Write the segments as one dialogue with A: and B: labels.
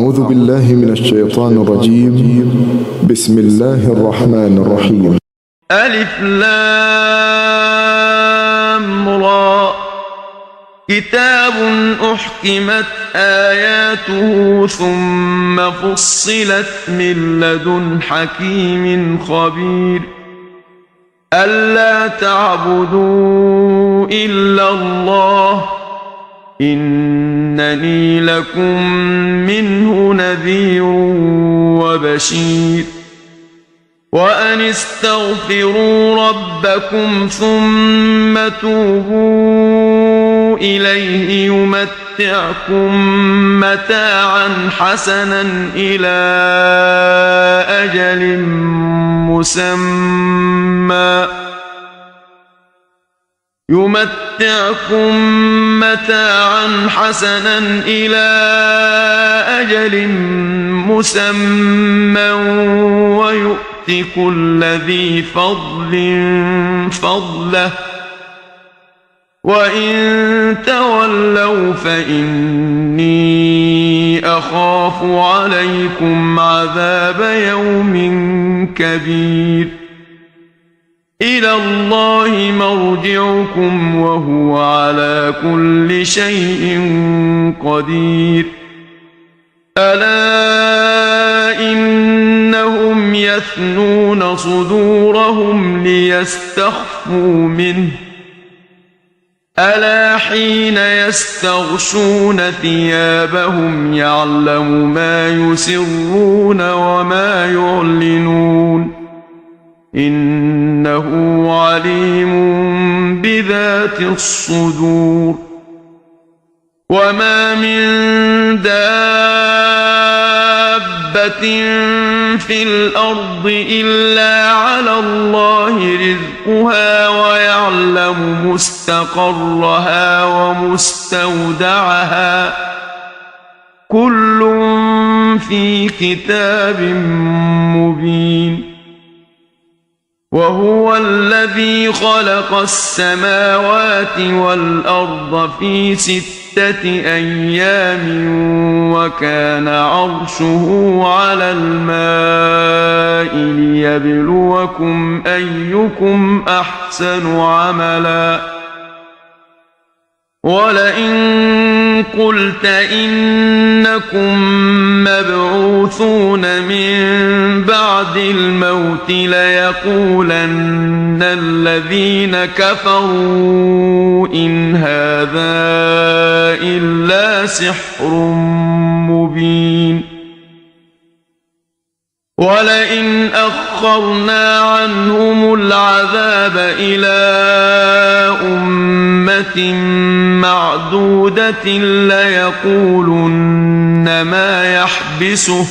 A: أعوذ بالله من الشيطان الرجيم. بسم الله الرحمن الرحيم.
B: ألف لام را كتاب أحكمت آياته ثم فصلت من لدن حكيم خبير ألا تعبدوا إلا الله إنني لكم منه نذير وبشير وأن استغفروا ربكم ثم توبوا إليه يمتعكم متاعا حسنا إلى أجل مسمى ويؤت كل ذي فضل فضله وإن تولوا فإني أخاف عليكم عذاب يوم كبير إلى الله مرجعكم وهو على كل شيء قدير ألا إنهم يثنون صدورهم ليستخفوا منه ألا حين يستغشون ثيابهم يعلم ما يسرون وما يعلنون إنه عليم بذات الصدور وما من دابة في الأرض إلا على الله رزقها ويعلم مستقرها ومستودعها كل في كتاب مبين وهو الذي خلق السماوات والأرض في 6 أيام وكان عرشه على الماء ليبلوكم أيكم أحسن عملا ولئن قلت إنكم مبعوثون من بعد الموت ليقولن الذين كفروا إن هذا إلا سحر مبين ولئن أخرنا عنهم العذاب إلى أمة معدودة ليقولن ما يحبسه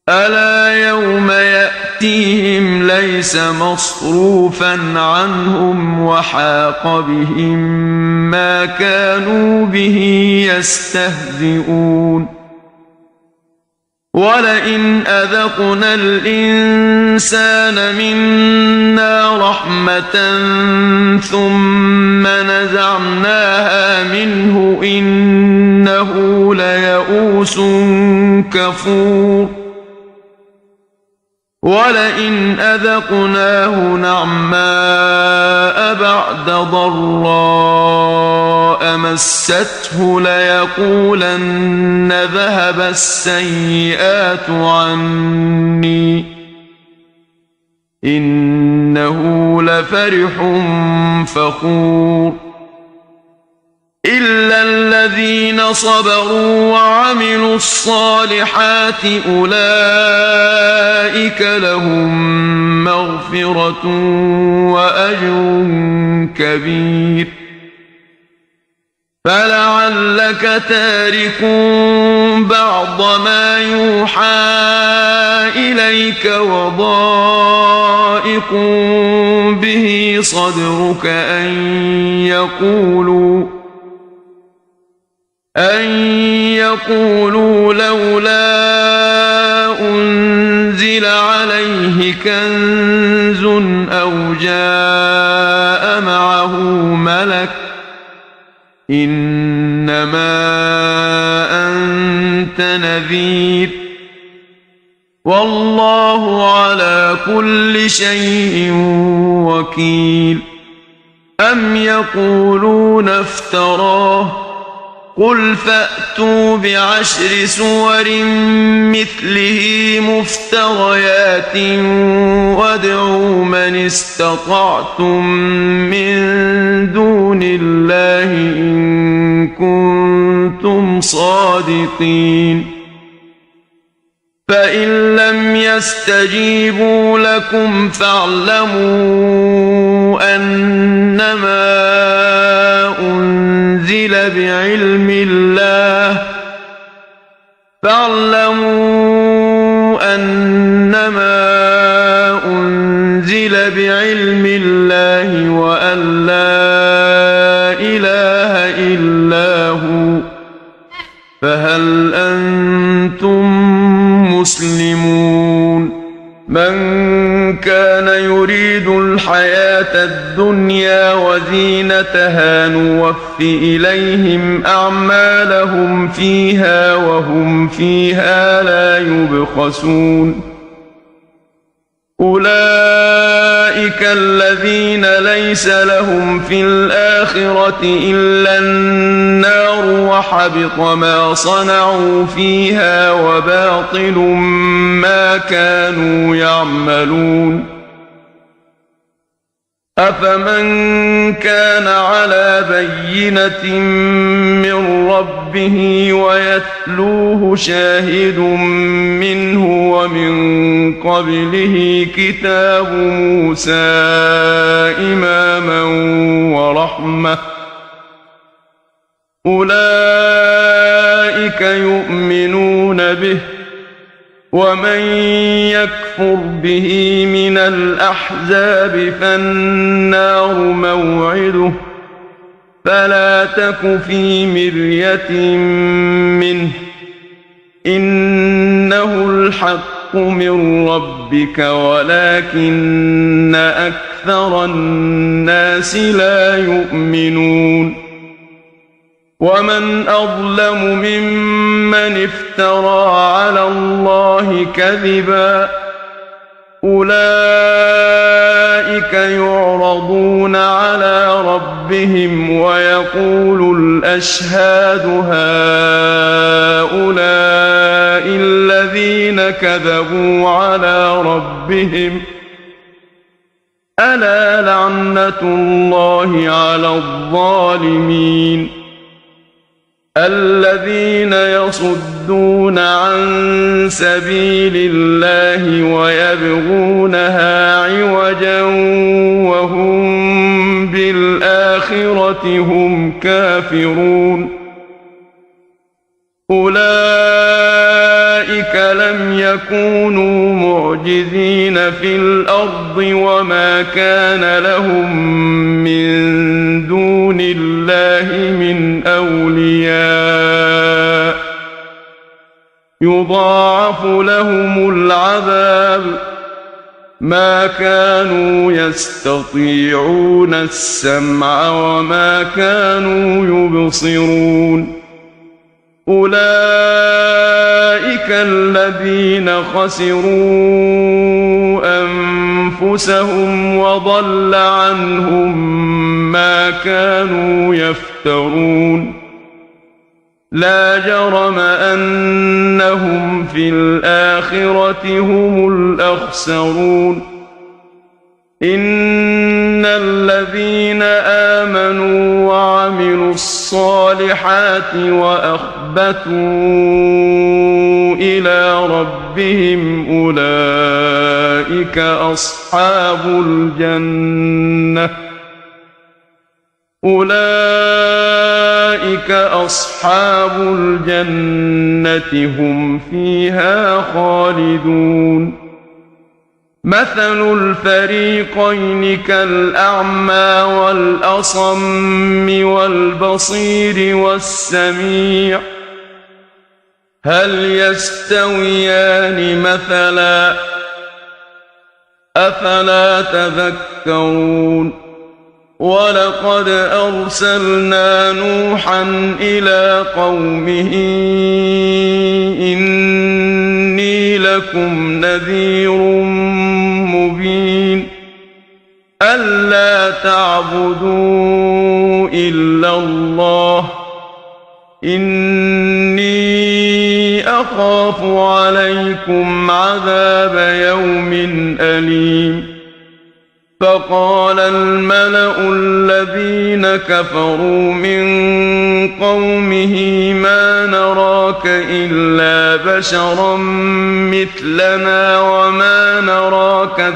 B: ألا يوم يأتيهم ليس مصروفا عنهم وحاق بهم ما كانوا به يستهزئون ولئن أذقنا الإنسان منا رحمة ثم نزعناها منه إنه ليئوس كفور ولئن أذقناه نعماء بعد ضراء مسته ليقولن ذهب السيئات عني إنه لفرح فخور إلا الذين صبروا وعملوا الصالحات أولئك لهم مغفرة وأجر كبير فلعلك تارك بعض ما يوحى إليك وضائق به صدرك أن يقولوا لولا أنزل عليه كنز أو جاء معه ملك إنما أنت أنت نذير والله على كل شيء وكيل أم يقولون افتراه قل فأتوا بعشر سور مثله مفتريات وادعوا من استطعتم من دون الله إن كنتم صادقين فإن لم يستجيبوا لكم فاعلموا أنما أنزل بعلم الله وأن لا إله إلا هو فهل أنتم مسلمون من كان يريد الحياة الدنيا وزينتها نوف إليهم أعمالهم فيها وهم فيها لا يبخسون أولئك الذين ليس لهم في الآخرة إلا النار وحبط ما صنعوا فيها وباطل ما كانوا يعملون أفمن كان على بينة من ربه ويتلوه شاهد منه ومن قبله كتاب موسى إماما ورحمة أولئك يؤمنون به ومن يكفر به من الأحزاب فالنار موعده فلا تك في مرية منه إنه الحق من ربك ولكن أكثر الناس لا يؤمنون ومن أظلم ممن افترى على الله كذبا أولئك يعرضون على ربهم ويقول الأشهاد هؤلاء الذين كذبوا على ربهم ألا لعنة الله على الظالمين الذين يصدون عن سبيل الله ويبغونها عوجا وهم بالآخرة هم كافرون أولئك لم يكونوا معجزين في الأرض وما كان لهم من دون الله من أولياء يضاعف لهم العذاب ما كانوا يستطيعون السمع وما كانوا يبصرون أولئك الذين خسروا أنفسهم وضل عنهم ما كانوا يفترون لا جرم أنهم في الآخرة هم الأخسرون إن الذين آمنوا وعملوا الصالحات وأخبتوا إلى ربهم أولئك أصحاب الجنة هم فيها خالدون مثل الفريقين كالأعمى والأصم والبصير والسميع هل يستويان مثلا أفلا تذكرون ولقد أرسلنا نوحا إلى قومه أخاف عليكم عذاب يوم أليم فقال الملأ الذين كفروا من قومه ما نراك إلا بشرا مثلنا وما نراك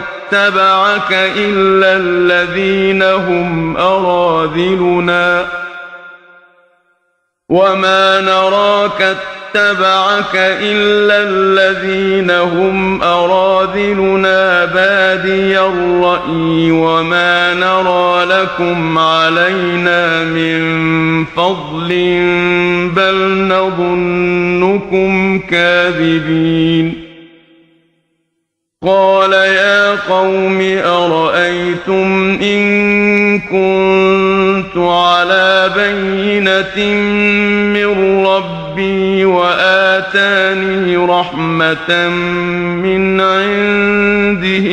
B: اتبعك إلا الذين هم أراذلنا بادي الرأي وما نرى لكم علينا من فضل بل نظنكم كاذبين قال يا قوم أرأيتم إن كنت على بينة من ربي وآتاني رحمة من عنده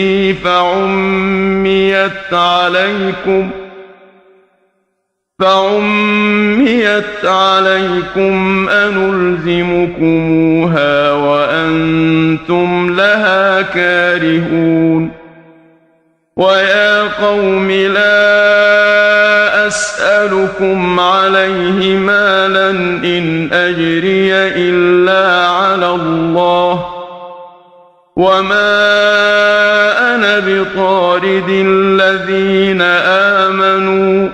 B: فعميت عليكم أنلزمكموها وأنتم لها كارهون ويا قوم لا أسألكم عليه مالا إن أجري إلا على الله وما أنا بطارد الذين آمنوا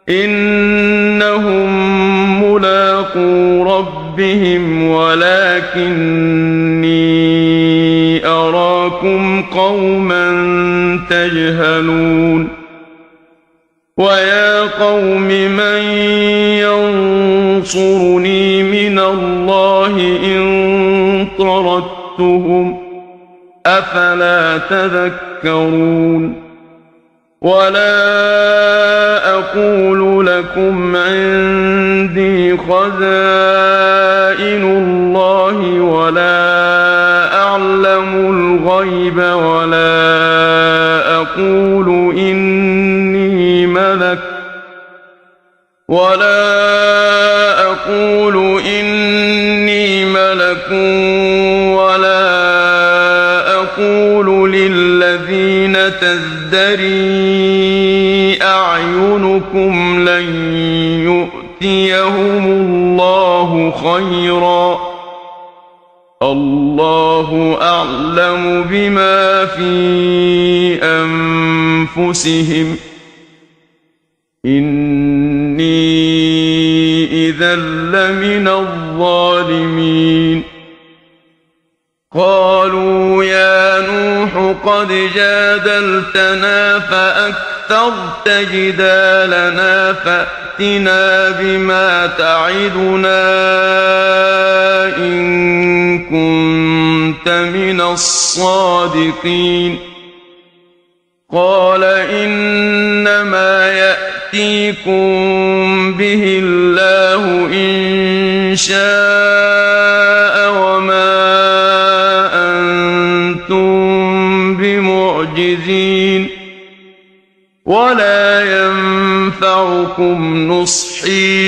B: إنهم ملاقو ربهم ولكني أراكم قوما تجهلون ويا قوم من ينصرني من الله إن طردتهم أفلا تذكرون ولا أقول لكم عندي خزائن الله ولا أعلم الغيب ولا أقول إني ملك ولا أقول للذين تزدري أعينكم لن يؤتيهم الله خيرا الله أعلم بما في أنفسهم إني إذا لمن الظالمين قالوا يا نوح قد جادلتنا فأكثرت جدالنا فأتنا بما تعدنا إن كنت من الصادقين قال إنما يأتيكم به الله إن شاء وما أنتم بمعجزين ولا ينفعكم نصحي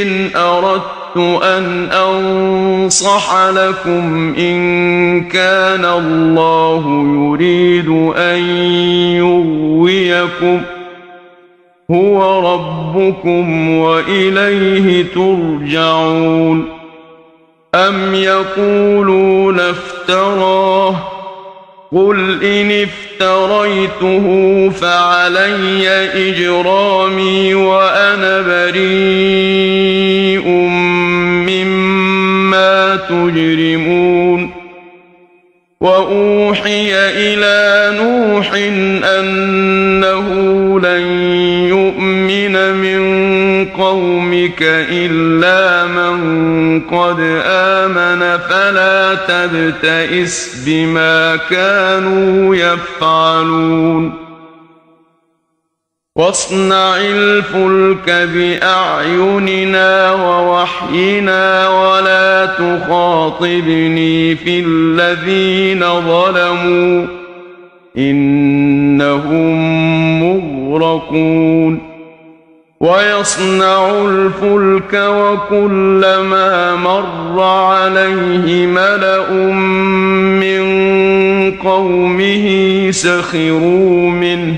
B: إن أردت أن أنصح لكم إن كان الله يريد أن يغويكم هو ربكم وإليه ترجعون أم يقولون افتراه قل إن افتريته فعلي إجرامي وأنا بريء مما تجرمون وأوحي إلى نوح أنه لن يؤمن من قومك إلا من قد آمن فلا تبتئس بما كانوا يفعلون واصنع الفلك بأعيننا ووحينا ولا تخاطبني في الذين ظلموا إنهم مغرقون ويصنع الفلك وكلما مر عليه ملأ من قومه سخروا منه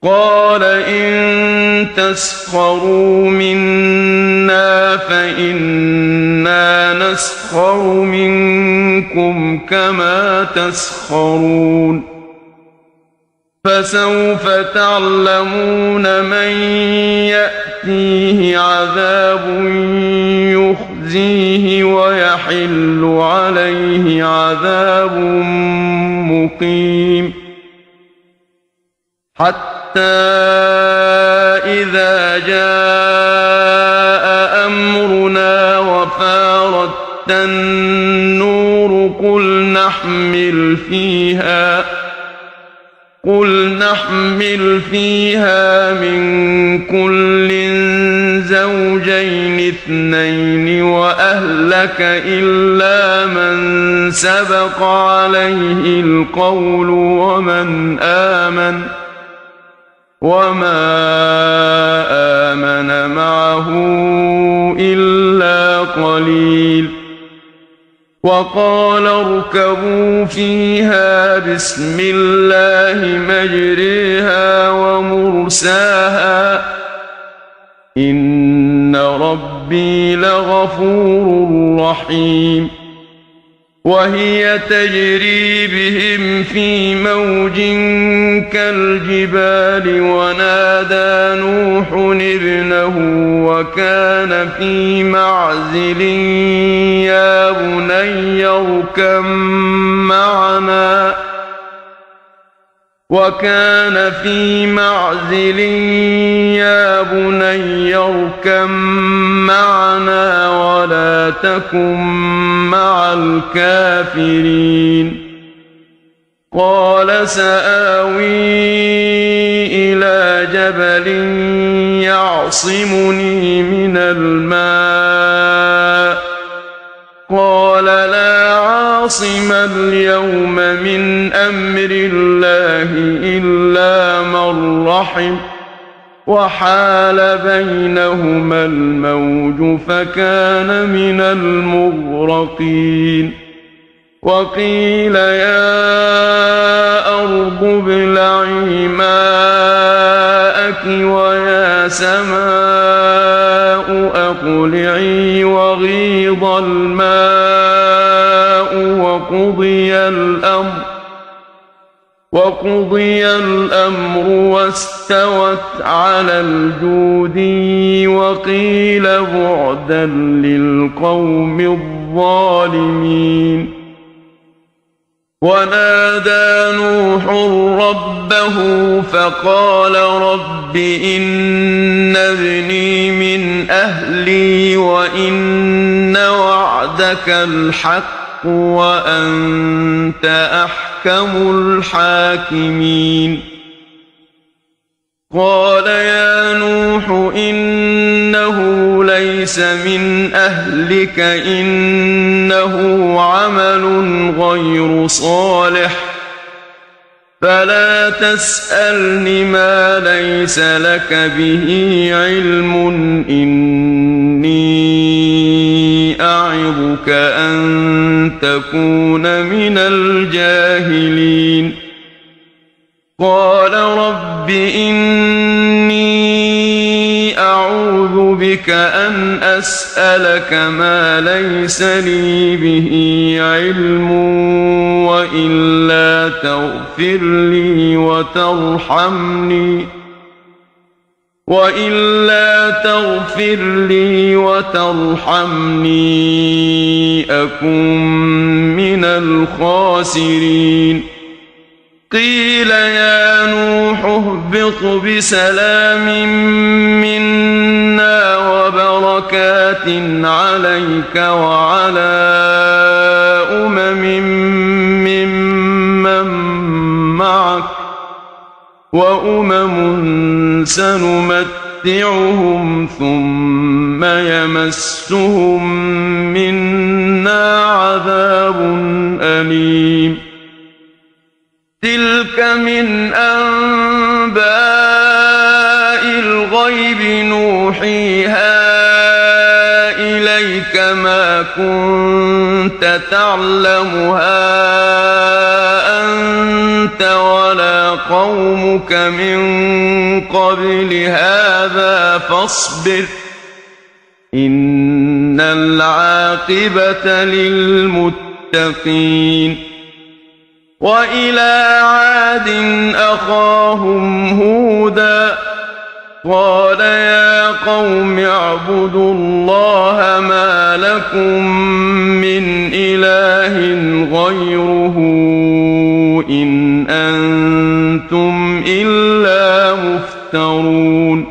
B: قال إن تسخروا منا فإنا نسخر منكم كما تسخرون فسوف تعلمون من يأتيه عذاب يخزيه ويحل عليه عذاب مقيم حتى إذا جاء أمرنا وفارت النور قل نحمل فيها من كل زوجين اثنين وأهلك إلا من سبق عليه القول وما آمن معه إلا قليل وقال اركبوا فيها بسم الله مجريها ومرساها إن ربي لغفور رحيم وهي تجري بهم في موج كالجبال ونادى نوح ابنه وكان في معزل يا بني اركب معنا ولا تكن مع الكافرين قال سآوي إلى جبل يعصمني من الماء قال لا عاصم اليوم من أمر الله إلا من رحم وحال بينهما الموج فكان من المغرقين وقيل يا أرض ابلعي ماءك ويا سماء أقلعي وغيض الماء وقضي الأمر واستوت على الجودي وقيل بعدا للقوم الظالمين ونادى نوح ربه فقال رب إن ابني من أهلي وإن وعدك الحق وأنت أحكم الحاكمين قال يا نوح إنه ليس من أهلك إنه عمل غير صالح فلا تسألني ما ليس لك به علم إني أعظك أن تكون من الجاهلين قال رب إني أعوذ بك أن أسألك ما ليس لي به علم وإلا تغفر لي وترحمني أكن من الخاسرين قيل يا نوح اهبط بسلام منا وبركات عليك وعلى ممن معك وأمم سنمتعهم ثم يمسهم منا عذاب أليم تلك من أنباء الغيب إليك ما كنت تعلمها أنت ولا قومك من قبل هذا فاصبر إن العاقبة للمتقين وإلى عاد أخاهم هودا قال يا قوم اعبدوا الله ما لكم من إله غيره إن أنتم إلا مفترون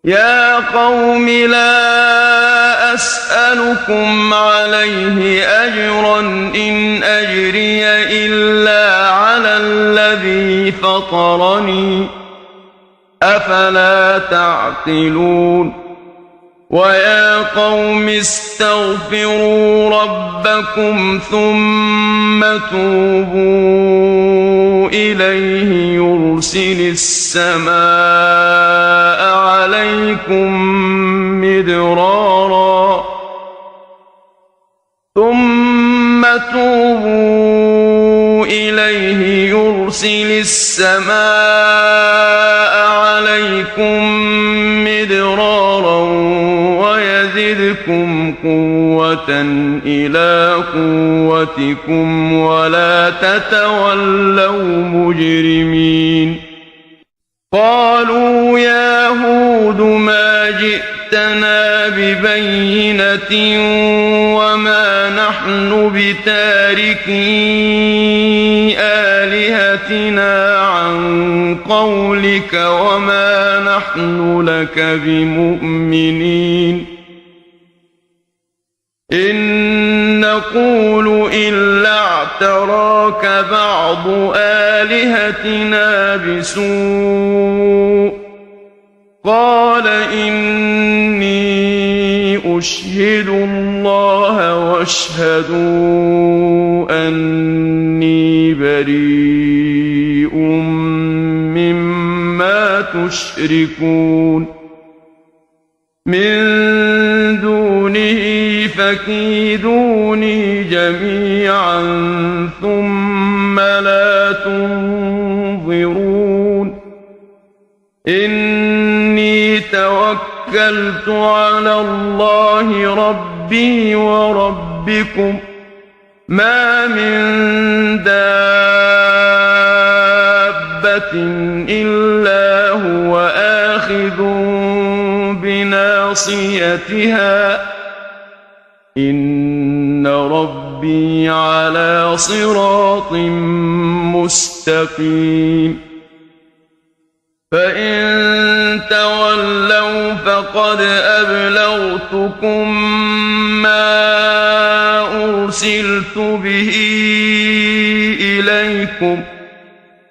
B: يا قوم لا أسألكم عليه أجرا إن أجري إلا على الذي فطرني أفلا تعقلون ويا قوم استغفروا ربكم ثم توبوا إليه يرسل السماء عليكم مدرارا ثم توبوا إليه يرسل السماء عليكم مدرارا ويزدكم قوة إلى قوتكم ولا تتولوا مجرمين قالوا يا هود ما جئتنا ببينة وما نحن بتاركي آلهتنا عن قولك وما نحن لك بمؤمنين إن نقول إلا اعتراك بعض آلهتنا بسوء قال إني أشهد الله واشهدوا أني بريء مما تشركون من دونه فكيدوني جميعا ثم لا تنظرون إني توكلت على الله ربي وربكم ما من دابة إلا هو آخذ بناصيتها إن ربي على صراط مستقيم فإن تولوا فقد أبلغتكم ما أرسلت به إليكم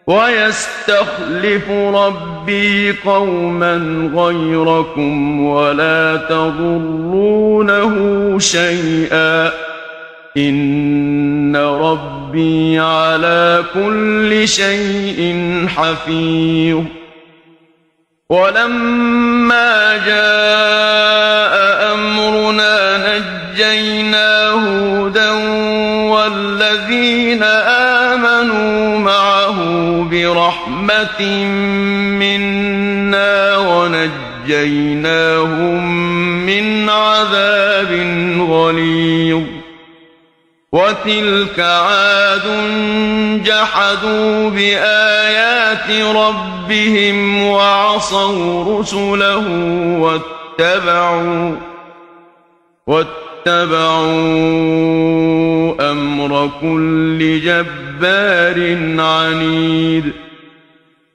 B: ويستخلف ربي قوما غيركم ولا تضرونه شيئا إن ربي على كل شيء حفيظ ولما جاء أمرنا نجينا هودا والذين آمنوا معه برحمة منا ونجيناهم من عذاب غليظ وتلك عاد جحدوا بآيات ربهم وعصوا رسله واتبعوا أمر كل جبار عنيد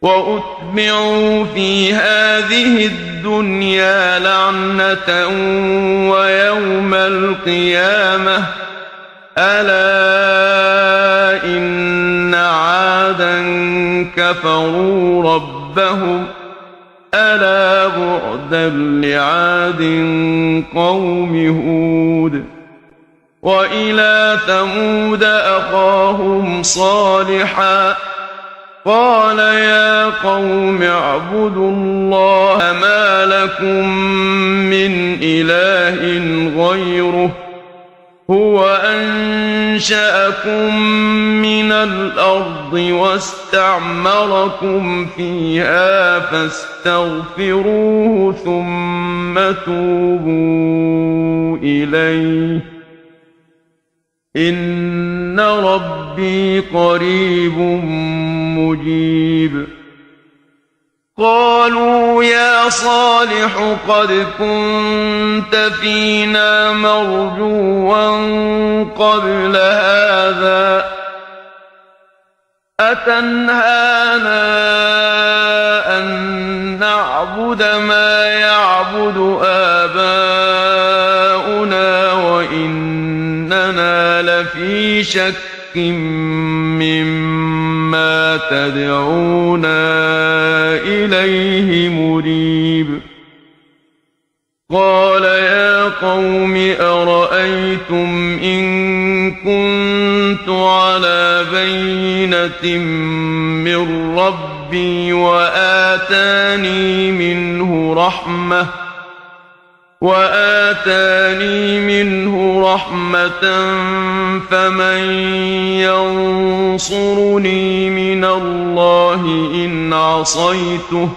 B: وأتبعوا في هذه الدنيا لعنة ويوم القيامة ألا إن عادا كفروا ربهم ألا بعدا لعاد قوم هود وإلى ثمود أخاهم صالحا قال يا قوم اعبدوا الله ما لكم من إله غيره هو أنشأكم من الأرض واستعمركم فيها فاستغفروه ثم توبوا إليه إن ربي قريب مجيب. قالوا يا صالح قد كنت فينا مرجوا قبل هذا أتنهانا أن نعبد ما يعبد آباؤنا وإننا لفي شك مما تدعونا إليه مريب. قال يا قوم أرأيتم إن كنت على بينة من ربي وآتاني منه رحمة فمن ينصرني من الله إن عصيته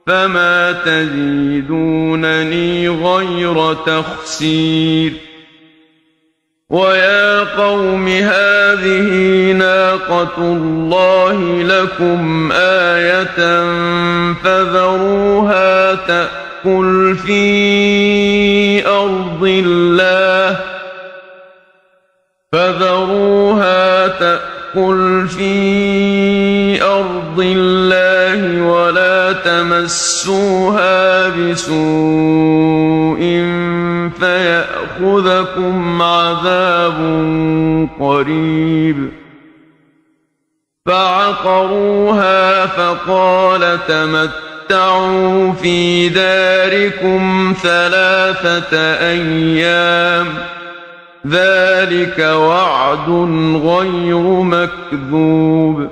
B: فما تزيدونني غير تخسير. ويا قوم هذه ناقة الله لكم آية فذروها تأكل في أرض الله ولا تمسوها بسوء فيأخذكم عذاب قريب. فعقروها فقال تمتعوا في داركم 3 أيام ذلك وعد غير مكذوب.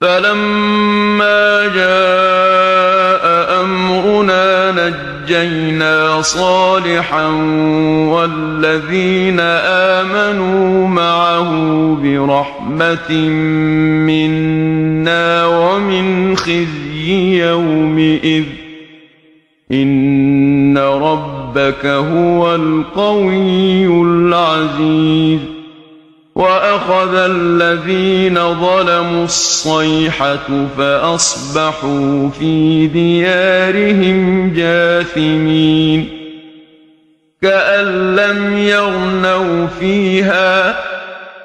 B: فلما جاء أمرنا نجينا صالحا والذين آمنوا معه برحمة منا ومن خزي يومئذ إن ربك هو القوي العزيز. وأخذ الذين ظلموا الصيحة فأصبحوا في ديارهم جاثمين كأن لم يغنوا فيها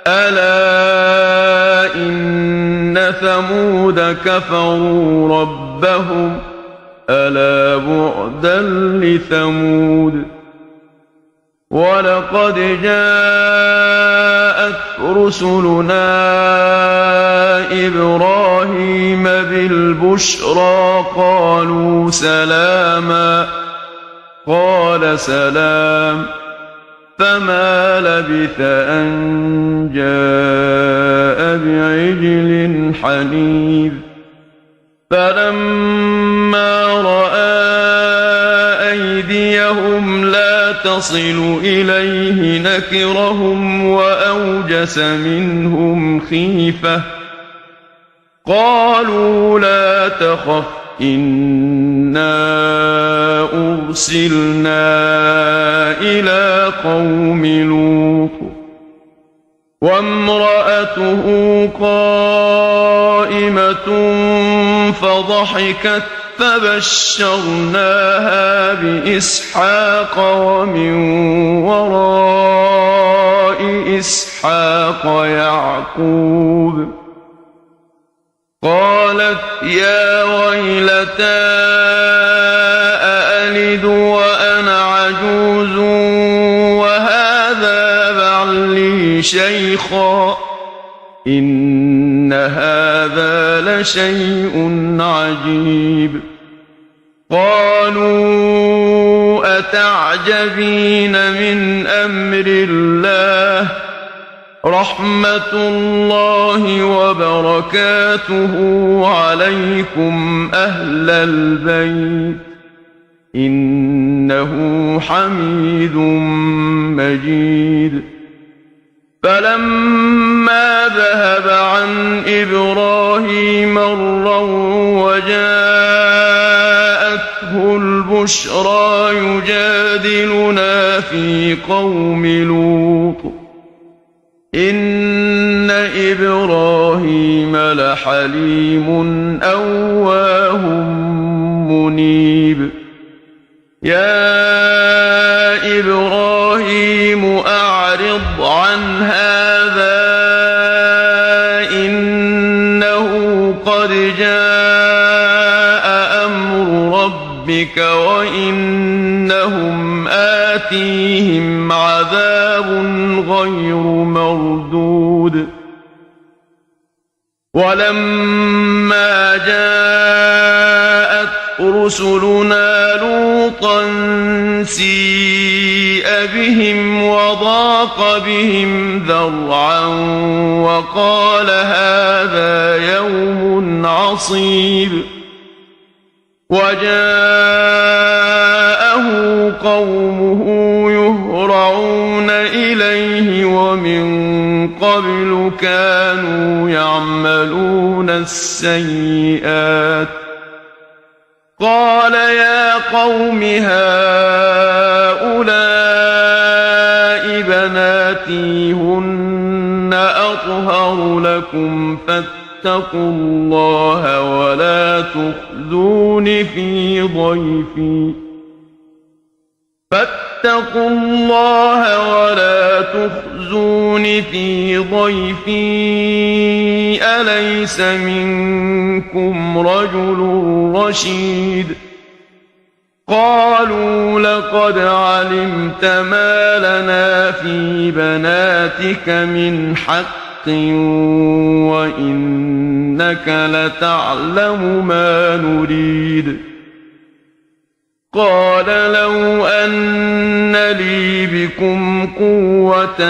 B: ألا إن ثمود كفروا ربهم ألا بعدا لثمود. ولقد جاءت رسلنا إبراهيم بالبشرى قالوا سلاما قال سلام فما لبث أن جاء بعجل حنيذ. فلما رأى أيديهم لا تصل إليه نكرهم وأوجس منهم خيفة قالوا لا تخف إنا أرسلنا إلى قوم لوط وامرأته قائمة فضحكت فبشرناها بإسحاق ومن وراء إسحاق يعقوب. قالت يا ويلتى أألد وأنا عجوز وهذا بعلي شيخا إن هذا لشيء عجيب. قالوا أتعجبين من أمر الله رحمة الله وبركاته عليكم أهل البيت إنه حميد مجيد. فلما ذهب عن إبراهيم الروع وجاءته البشرى يجادلنا في قوم لوط إن إبراهيم لحليم أواه منيب. يا إبراهيم أعرض عن هذا إنه قد جاء أمر ربك وإنهم آتيهم عذاب غير مردود. ولما جاءت رسلنا لوطا سيء بهم وضاق بهم ذرعا وقال هذا يوم عصيب. وجاءه قومه يهرعون إليه ومن قبل كانوا يعملون السيئات. قال يا قوم هؤلاء بناتي هن أطهر لكم فاتقوا الله ولا تخزون في ضيفي أليس منكم رجل رشيد. قالوا لقد علمت ما لنا في بناتك من حق وإنك لتعلم ما نريد. قال لو أن لي بكم قوة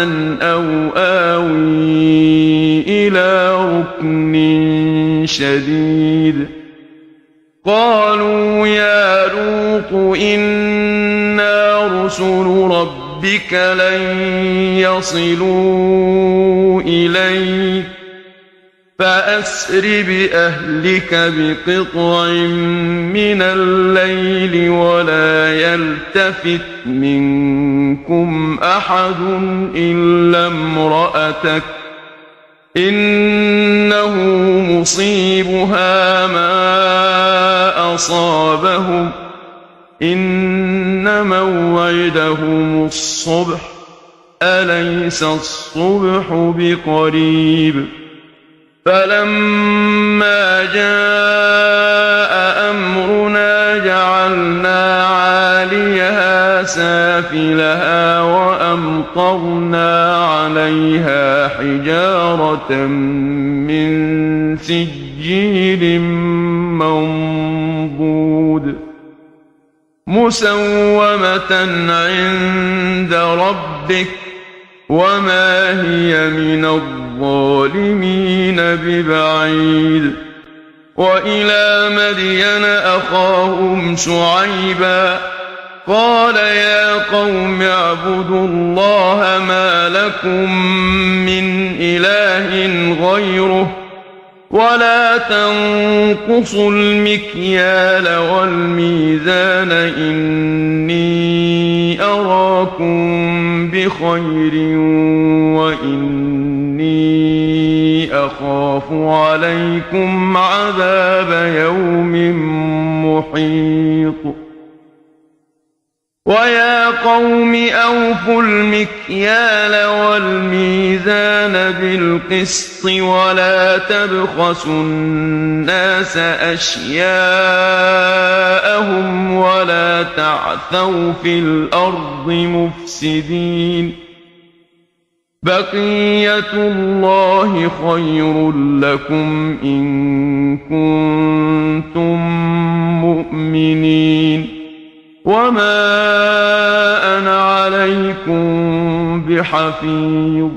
B: أو آوي إلى ركن شديد. قالوا يا لوط إنا رسل ربك لن يصلوا إليك فأسر بأهلك بقطع من الليل ولا يلتفت منكم أحد إلا امرأتك إنه مصيبها ما أصابهم إن موعدهم الصبح أليس الصبح بقريب. فلما جاء أمرنا جعلنا عاليها سافلها وأمطرنا عليها حجارة من سجيل منضود مسومة عند ربك وما هي من الظالمين ببعيد. وإلى مدين أخاهم شعيبا قال يا قوم اعبدوا الله ما لكم من إله غيره ولا تنقصوا المكيال والميزان إني أراكم بخير وإني أخاف عليكم عذاب يوم محيط. ويا قوم أوفوا المكيال والميزان بالقسط ولا تبخسوا الناس أشياءهم ولا تعثوا في الأرض مفسدين. بقية الله خير لكم إن كنتم مؤمنين وما أنا عليكم بحفيظ.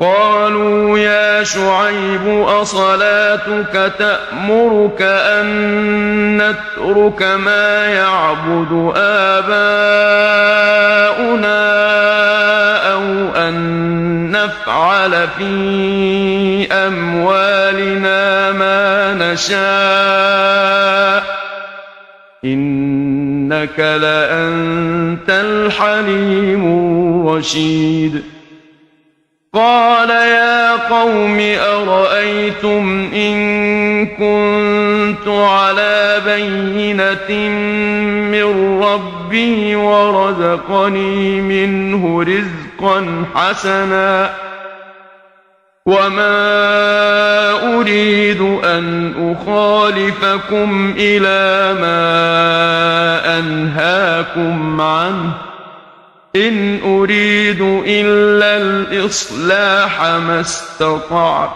B: قالوا يا شعيب أصلاتك تأمرك أن نترك ما يعبد آباؤنا أو أن نفعل في أموالنا ما نشاء إنك لأنت الحليم الرشيد قال يا قوم أرأيتم إن كنت على بينة من ربي ورزقني منه رزقا حسنا وما أريد أن أخالفكم إلى ما أنهاكم عنه إن أريد إلا الإصلاح ما استطعت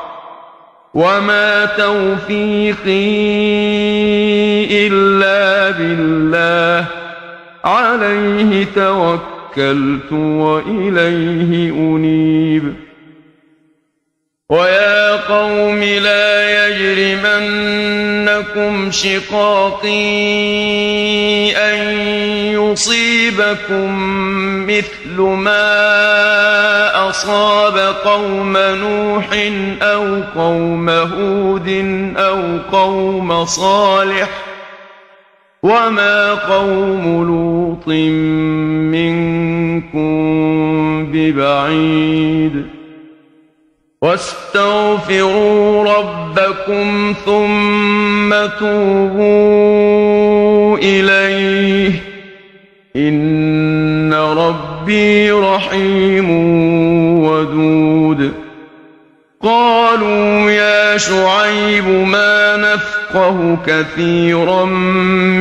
B: وما توفيقي إلا بالله عليه توكلت وإليه أنيب ويا قوم لا يجرمنكم شقاقي أن يصيبكم مثل ما أصاب قوم نوح أو قوم هود أو قوم صالح وما قوم لوط منكم ببعيد واستغفروا ربكم ثم توبوا إليه إن ربي رحيم ودود قالوا يا شعيب ما نفقه كثيرا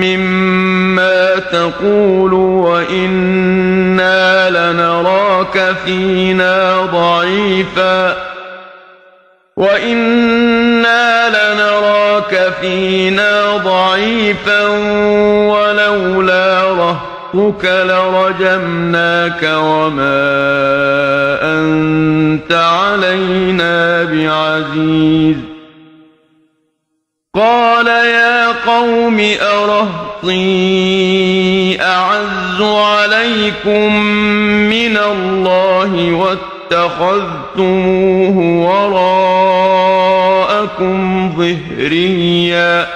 B: مما تقول وإنا لنراك فينا ضعيفا ولولا رهطك لرجمناك وما أنت علينا بعزيز قال يا قوم أرهطي أعز عليكم من الله واتخذتموه وراءكم ظهريا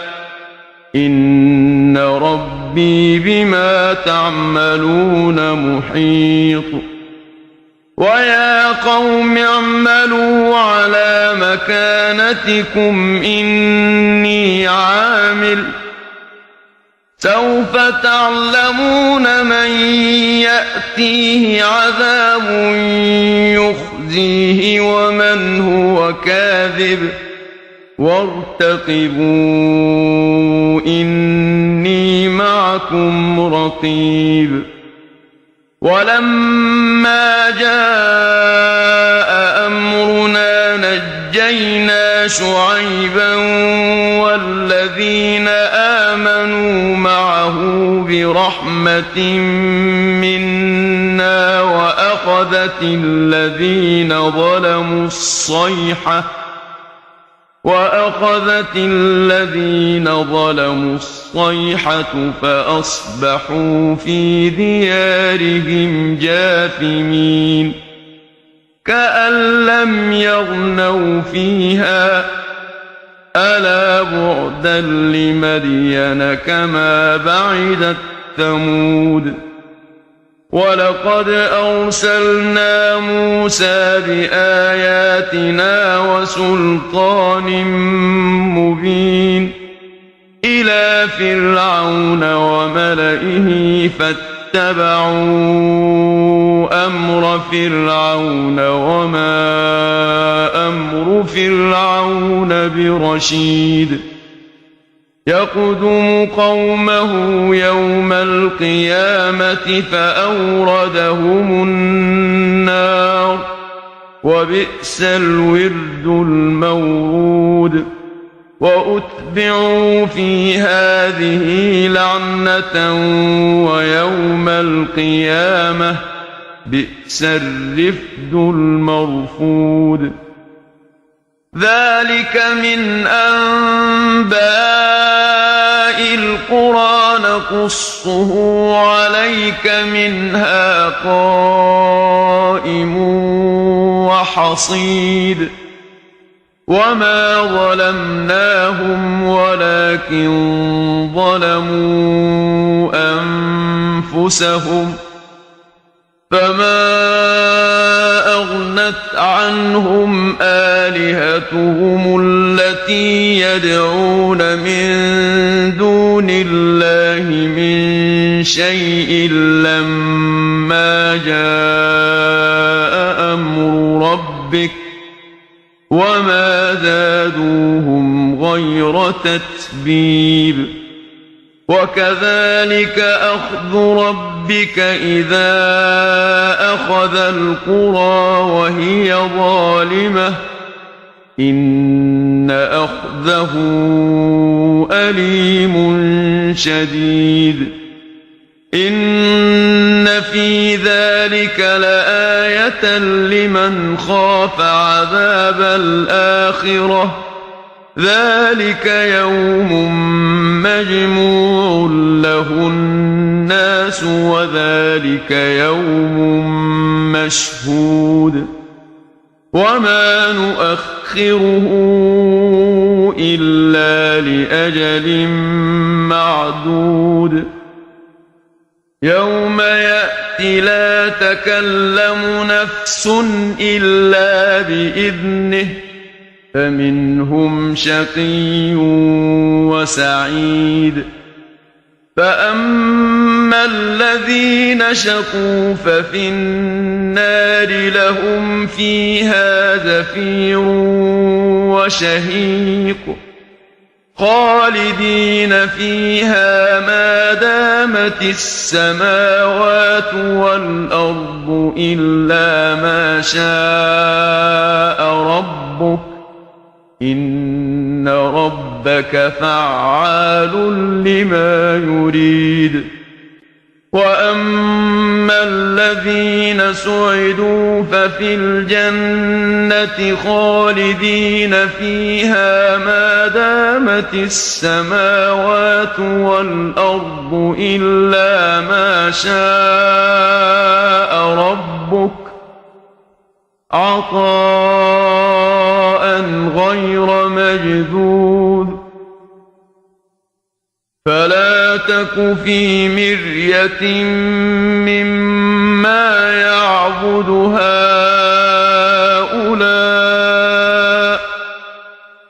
B: إن ربي بما تعملون محيط ويا قوم اعملوا على مكانتكم إني عامل سوف تعلمون من يأتيه عذاب يخزيه ومن هو كاذب وارتقبوا إني معكم رقيب ولما جاء أمرنا نجينا شعيبا والذين آمنوا معه برحمة منا وأخذت الذين ظلموا الصيحة فأصبحوا في ديارهم جاثمين كأن لم يغنوا فيها ألا بعدا لمدين كما بعدت ثمود ولقد أرسلنا موسى بآياتنا وسلطان مبين إلى فرعون وملئه فاتبعوا أمر فرعون وما أمر فرعون برشيد يقدم قومه يوم القيامة فأوردهم النار وبئس الورد المورود وأتبعوا في هذه لعنة ويوم القيامة بئس الرفد المرفود ذلك من أنباء القرى نقصه عليك منها قائم وحصيد وما ظلمناهم ولكن ظلموا أنفسهم فما أغنت عنهم آلهتهم التي يدعون من دون الله من شيء لما جاء أمر ربك وما زادوهم غير تتبيب وكذلك أخذ ربك إذا أخذ القرى وهي ظالمة إن أخذه أليم شديد إن في ذلك لآية لمن خاف عذاب الآخرة ذلك يوم مجموع له الناس وذلك يوم مشهود وما نؤخره إلا لأجل معدود يوم يأتي لا تكلم نفس إلا بإذنه فمنهم شقي وسعيد فأما الذين شقوا ففي النار لهم فيها زفير وشهيق خالدين فيها ما دامت السماوات والأرض إلا ما شاء ربك إن ربك فعال لما يريد وأما الذين سعدوا ففي الجنة خالدين فيها ما دامت السماوات والأرض إلا ما شاء ربك عطاء غير مجذوذ فلا تك في مرية مما يعبد هؤلاء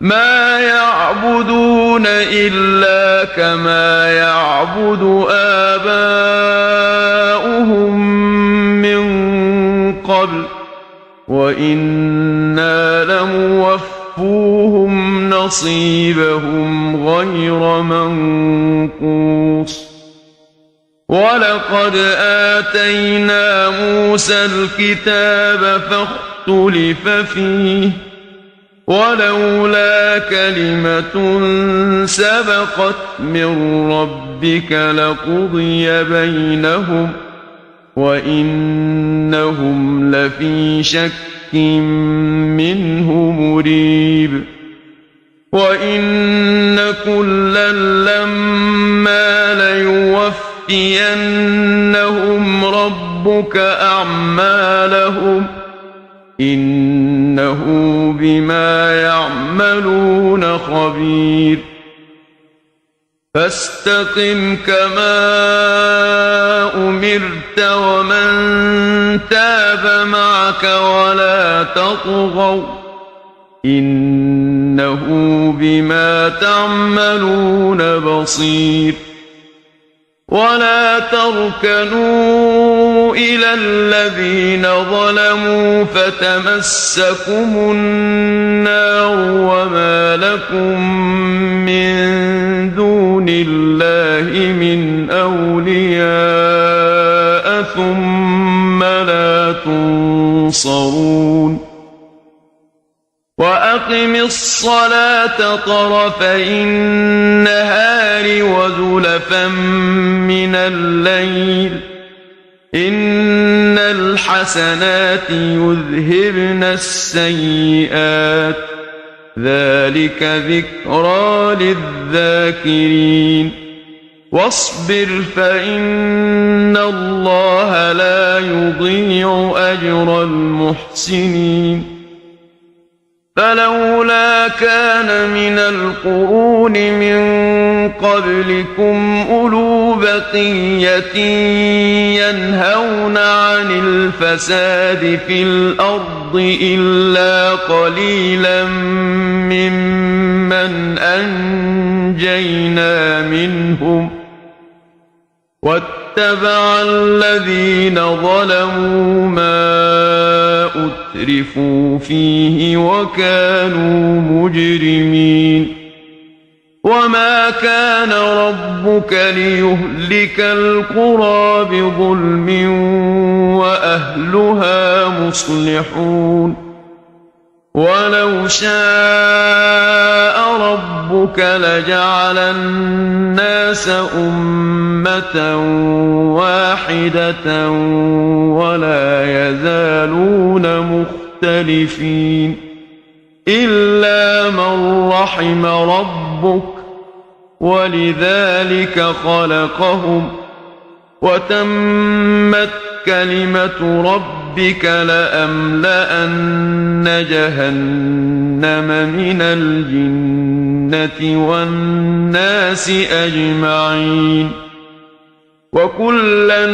B: ما يعبدون إلا كما يعبد آباؤهم من قبل وإنا لموفوهم نصيبهم غير منقوص ولقد آتينا موسى الكتاب فاختلف فيه ولولا كلمة سبقت من ربك لقضي بينهم وإنهم لفي شك منه مريب وإن كلا لما ليوفينهم ربك أعمالهم إنه بما يعملون خبير فاستقم كما أمرت ومن تاب معك ولا تطغوا إنه بما تعملون بصير ولا تركنوا إلى الذين ظلموا فتمسكم النار وما لكم من دون الله من أولياء ثم لا تنصرون وأقم الصلاة طرفي النهار وزلفا من الليل إن الحسنات يذهبن السيئات ذلك ذكرى للذاكرين واصبر فإن الله لا يضيع أجر المحسنين فلولا كان من القرون من قبلكم أولو بقية ينهون عن الفساد في الأرض إلا قليلا ممن أنجينا منهم واتبع الذين ظلموا ما أترفوا فيه وكانوا مجرمين وما كان ربك ليهلك القرى بظلم وأهلها مصلحون ولو شاء ربك لجعل الناس أمة واحدة ولا يزالون مختلفين إلا من رحم ربك ولذلك خلقهم وتمت كلمة ربك لأملأن جهنم من الجنة والناس أجمعين وكلا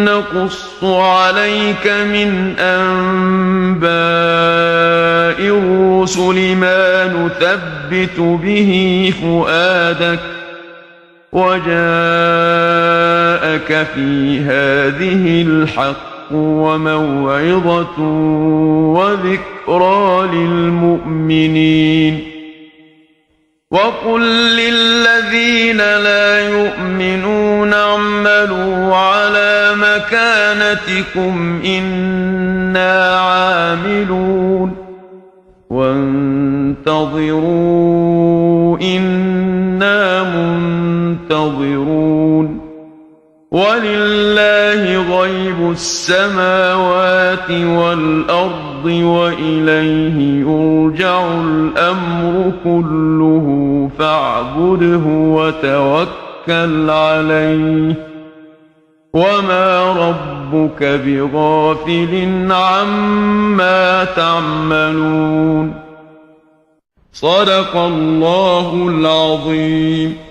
B: نقص عليك من أنباء الرسل ما نثبت به فؤادك وجاءك في هذه الحق وموعظة وذكرى للمؤمنين وقل للذين لا يؤمنون اعملوا على مكانتكم إنا عاملون وانتظروا إنا منتظرون ولله غيب السماوات والأرض وإليه يرجع الأمر كله فاعبده وتوكل عليه وما ربك بغافل عما تعملون صدق الله العظيم.